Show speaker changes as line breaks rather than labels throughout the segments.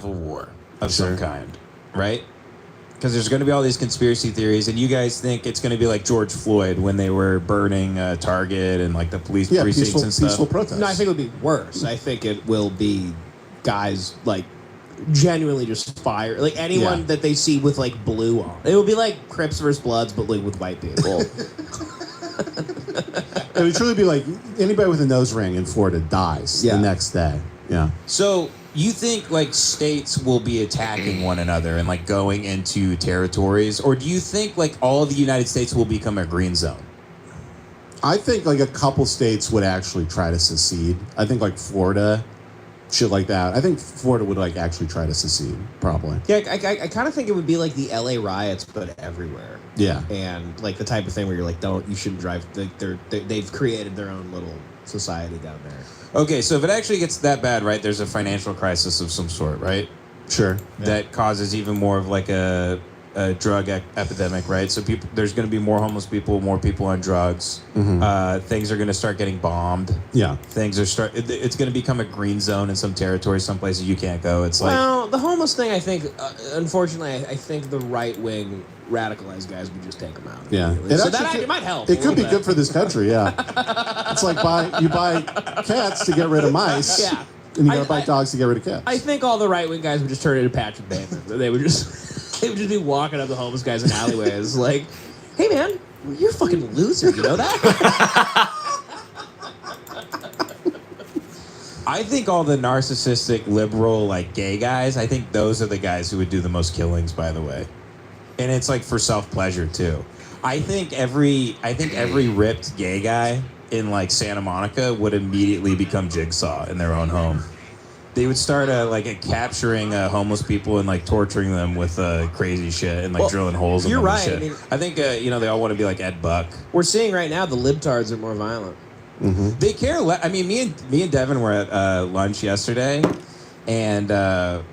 civil war of some kind, right? Because there's going to be all these conspiracy theories, and you guys think it's going to be like George Floyd when they were burning Target and like the police precincts and stuff.
Peaceful protests.
No, I think it would be worse. I think it will be guys like genuinely just fire, like anyone that they see with like blue on. It would be like Crips versus Bloods, but like with white people.
It would truly be like anybody with a nose ring in Florida dies the next day. Yeah.
So you think like states will be attacking one another and like going into territories, or do you think like all of the United States will become a green zone?
I think like a couple states would actually try to secede. I think like Florida, shit like that. I think Florida would like actually try to secede, probably.
Yeah, I kind of think it would be like the LA riots, but everywhere.
Yeah.
And like the type of thing where you're like, you shouldn't drive. They've created their own little society down there.
Okay, so if it actually gets that bad, right, there's a financial crisis of some sort, right?
Sure.
That causes even more of like a drug epidemic, right? So there's going to be more homeless people, more people on drugs. Mm-hmm. Things are going to start getting bombed.
Yeah.
It's going to become a green zone in some territories, some places you can't go. It's
the homeless thing, I think, unfortunately, I think the right-wing radicalized guys would just take them out.
Yeah.
It might help.
It could be good for this country, yeah. It's like you buy cats to get rid of mice.
Yeah.
And you gotta buy dogs to get rid of cats.
I think all the right-wing guys would just turn into Patrick Bateman. They would just be walking up to homeless guys in alleyways like, hey, man, you're a fucking loser. You know that?
I think all the narcissistic, liberal, like gay guys, I think those are the guys who would do the most killings, by the way. And it's like for self-pleasure too. I think every ripped gay guy in like Santa Monica would immediately become Jigsaw in their own home. They would start capturing homeless people and like torturing them with crazy shit and like drilling holes in them.
You're right.
And shit. I think they all want to be like Ed Buck.
We're seeing right now the libtards are more violent.
Mm-hmm.
They care less. I mean, me and Devin were at lunch yesterday, and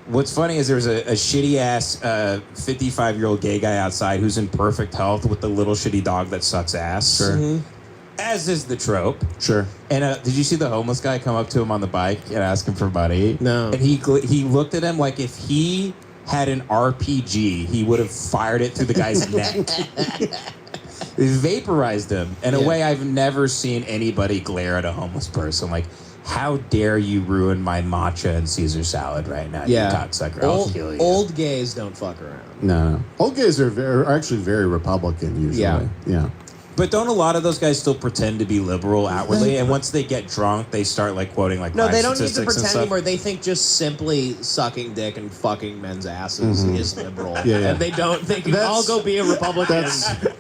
what's funny is there was a shitty ass 55-year-old gay guy outside who's in perfect health with the little shitty dog that sucks ass.
Sure.
Mm-hmm.
As is the trope.
Sure.
And did you see the homeless guy come up to him on the bike and ask him for money?
No.
And he looked at him like if he had an RPG, he would have fired it through the guy's neck. It vaporized him in a way I've never seen anybody glare at a homeless person. Like, how dare you ruin my matcha and Caesar salad right now, you cocksucker. I'll kill you.
Old gays don't fuck around.
No. Old gays are actually very Republican usually. Yeah.
But don't a lot of those guys still pretend to be liberal outwardly? And once they get drunk, they start like quoting like
no, they don't need to
statistics and
pretend
stuff?
anymore. They think just simply sucking dick and fucking men's asses is liberal.
Yeah.
And they can all go be a Republican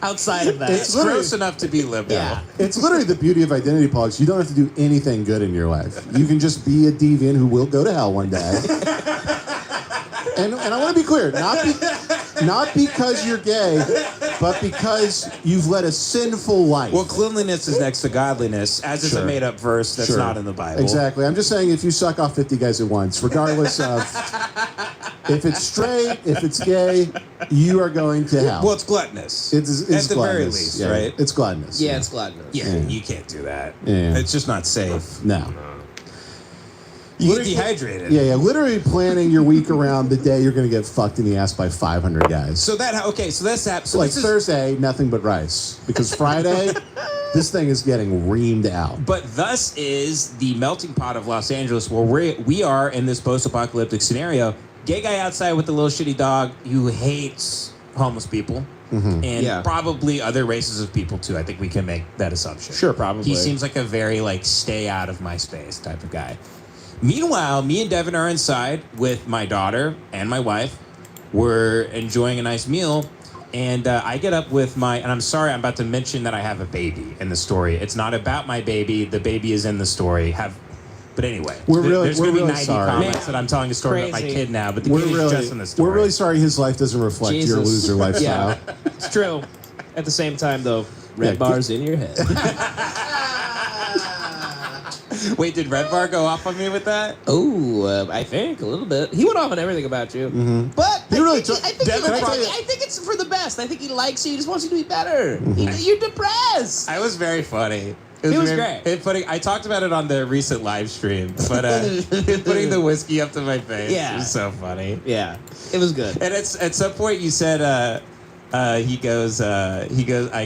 outside of that.
It's gross enough to be liberal.
Yeah.
It's literally the beauty of identity politics. You don't have to do anything good in your life. You can just be a deviant who will go to hell one day. And I want to be clear, not because you're gay, but because you've led a sinful life.
Well, cleanliness is next to godliness, as is a made-up verse that's not in the Bible.
Exactly. I'm just saying if you suck off 50 guys at once, regardless of if it's straight, if it's gay, you are going to hell.
Well, it's gluttonous.
It's
at the
gluttonous.
very least, right?
It's gluttonous.
Yeah, it's gluttonous.
Yeah, you can't do that.
Yeah.
It's just not safe.
No.
You get dehydrated.
Yeah. Literally planning your week around the day you're going to get fucked in the ass by 500 guys.
So that's happening. So
like Thursday, nothing but rice. Because Friday, this thing is getting reamed out.
But thus is the melting pot of Los Angeles, where we are in this post-apocalyptic scenario. Gay guy outside with the little shitty dog who hates homeless people. Mm-hmm. And probably other races of people too. I think we can make that assumption.
Sure, probably.
He seems like a very like stay out of my space type of guy. Meanwhile, me and Devin are inside with my daughter and my wife. We're enjoying a nice meal, and I get up with and I'm sorry, I'm about to mention that I have a baby in the story. It's not about my baby. The baby is in the story. But anyway, there's going to be 90
sorry.
comments that I'm telling a story about my kid now, but the kid is just in the story.
We're really sorry his life doesn't reflect your loser lifestyle.
Yeah, it's true. At the same time, though, red bar's in your head.
Wait, did Red Bar go off on me with that?
Oh, I think a little bit. He went off on everything about you. Mm-hmm. But I think it's for the best. I think he likes you. He just wants you to be better. You're depressed.
I was very funny.
It was great.
I talked about it on the recent live stream, but putting the whiskey up to my face was so funny.
Yeah, it was good.
And at some point you said, I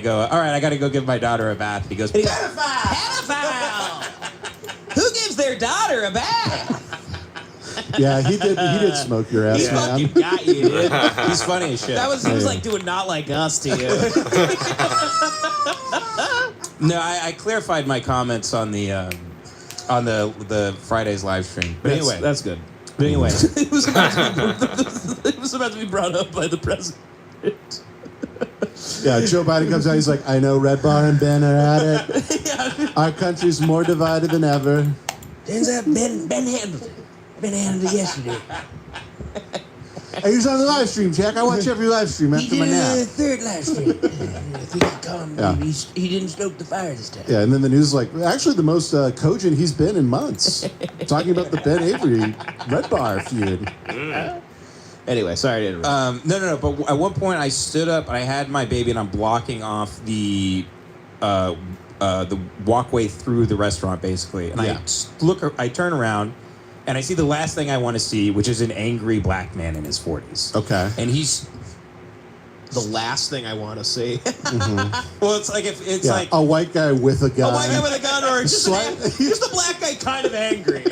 go, all right, I got to go give my daughter a bath. He goes, pedophile! Who gives their daughter a bath?
Yeah, he did smoke your ass,
He
man.
fucking got you, dude.
He's funny as shit.
He was like doing not like us to you.
No, I clarified my comments on the Friday's live stream. But anyway,
that's good.
But anyway,
It was about to be brought up by the president.
Yeah, Joe Biden comes out. He's like, I know Red Bar and Ben are at it.
Yeah.
Our country's more divided than ever.
Turns out Ben handled it. Ben handled it yesterday.
He was on the live stream, Jack. I watch every live stream after my nap.
third live stream. I think he calmed.
Yeah.
He didn't stoke the fire this time.
Yeah, and then the news is like, actually the most cogent he's been in months. Talking about the Ben Avery Red Bar feud.
Anyway, sorry to interrupt.
no. But at one point, I stood up and I had my baby, and I'm blocking off the walkway through the restaurant, basically. And I turn around, and I see the last thing I want to see, which is an angry black man in his 40s.
Okay.
And he's
The last thing I want to see.
well, it's like if it's
Yeah,
like
a white guy with a gun.
a white guy with a gun, or just just a black guy kind of angry.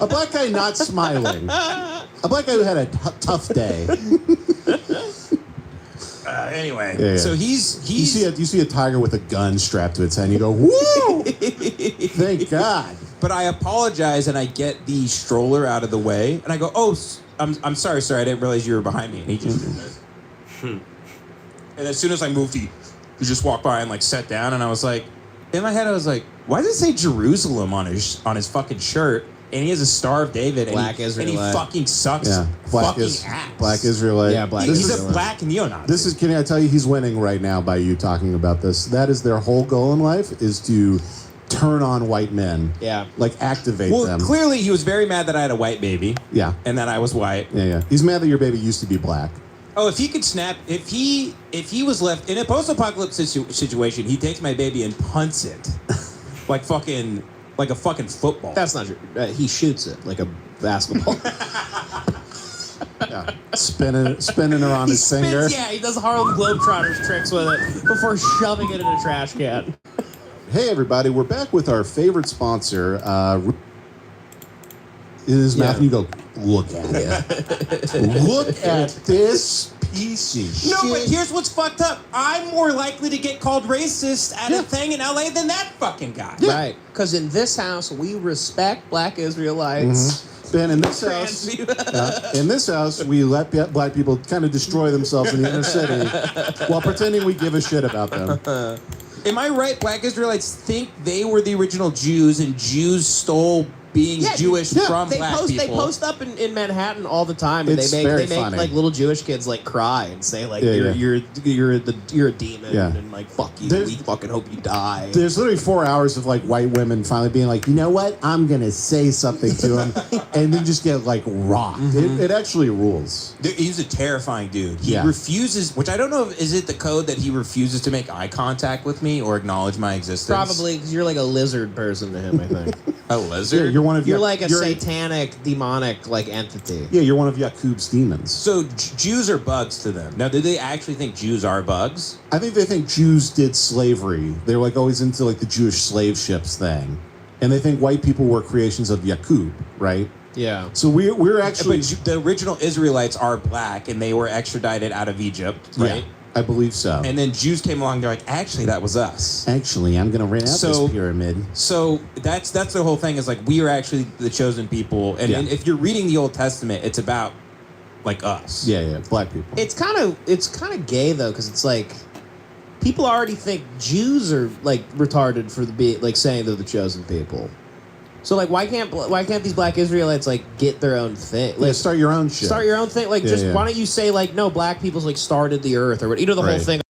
A black guy not smiling. A black guy who had a tough day.
Anyway,
Yeah.
so he's
You see a tiger with a gun strapped to its head, and you go, woo! Thank God.
But I apologize, and I get the stroller out of the way, and I go, "Oh, I'm sorry, sir. I didn't realize you were behind me." And he just did this. And as soon as I moved, he just walked by and like sat down, and I was like, in my head, I was like, "Why does it say Jerusalem on his fucking shirt?" And he has a Star of David, and
Black
he
Israelite.
fucking sucks.
Yeah,
ass.
Black Israelite.
Yeah, black
He's
Israelite.
a black neo-Nazi.
This is, can I tell you, he's winning right now by you talking about this. That is their whole goal in life, is to turn on white men.
Yeah.
Like activate
well,
them.
clearly he was very mad that I had a white baby.
Yeah.
And that I was white.
Yeah. He's mad that your baby used to be black.
Oh, if he could snap, if he was left in a post-apocalypse situation, he takes my baby and punts it, like a fucking football.
That's not true. He shoots it like a basketball.
Yeah. Spinning her on his finger.
Yeah, he does Harlem Globetrotters tricks with it before shoving it in a trash can.
Hey, everybody. We're back with our favorite sponsor. In his mouth, and you go, look at it. Look at this piece of shit.
No, but here's what's fucked up. I'm more likely to get called racist at a thing in LA than that fucking guy.
Yeah.
Right. Because in this house, we respect black Israelites.
Ben, in this house, we let black people kind of destroy themselves in the inner city while pretending we give a shit about them.
Am I right? Black Israelites think they were the original Jews, and Jews stole being Jewish from black people.
They post up in Manhattan all the time, and
It's
they
very
make
funny.
like little Jewish kids like cry and say like
Yeah,
you're a demon and like fuck you. We fucking hope you die.
There's literally 4 hours of like white women finally being like, you know what? I'm gonna say something to him, and then just get like rocked. It actually rules.
He's a terrifying dude. He
Yeah.
refuses, which I don't know if is it the code that he refuses to make eye contact with me or acknowledge my existence.
Probably because you're like a lizard person to him. I think
A lizard.
Yeah, you're one of
you're like a satanic, demonic like entity.
Yeah, you're one of Yakub's demons.
So Jews are bugs to them. Now, do they actually think Jews are bugs?
I think they think Jews did slavery. They're like always into like the Jewish slave ships thing, and they think white people were creations of Yakub, right?
Yeah.
So we're actually,
But the original Israelites are black, and they were extradited out of Egypt, right?
Yeah, I believe so.
And then Jews came along. They're like, actually, that was us.
Actually, I'm gonna rent out
So-
this pyramid.
So that's the whole thing. Is like we are actually the chosen people, and if you're reading the Old Testament, it's about like us.
Yeah, black people.
It's kind of gay though, because it's like people already think Jews are like retarded for like saying they're the chosen people. So like why can't these black Israelites like get their own thing? Like
Start your own shit.
start your own thing. Like
Yeah,
just
yeah.
why don't you say like no, black people's like started the earth or what? You know the whole
Right.
thing.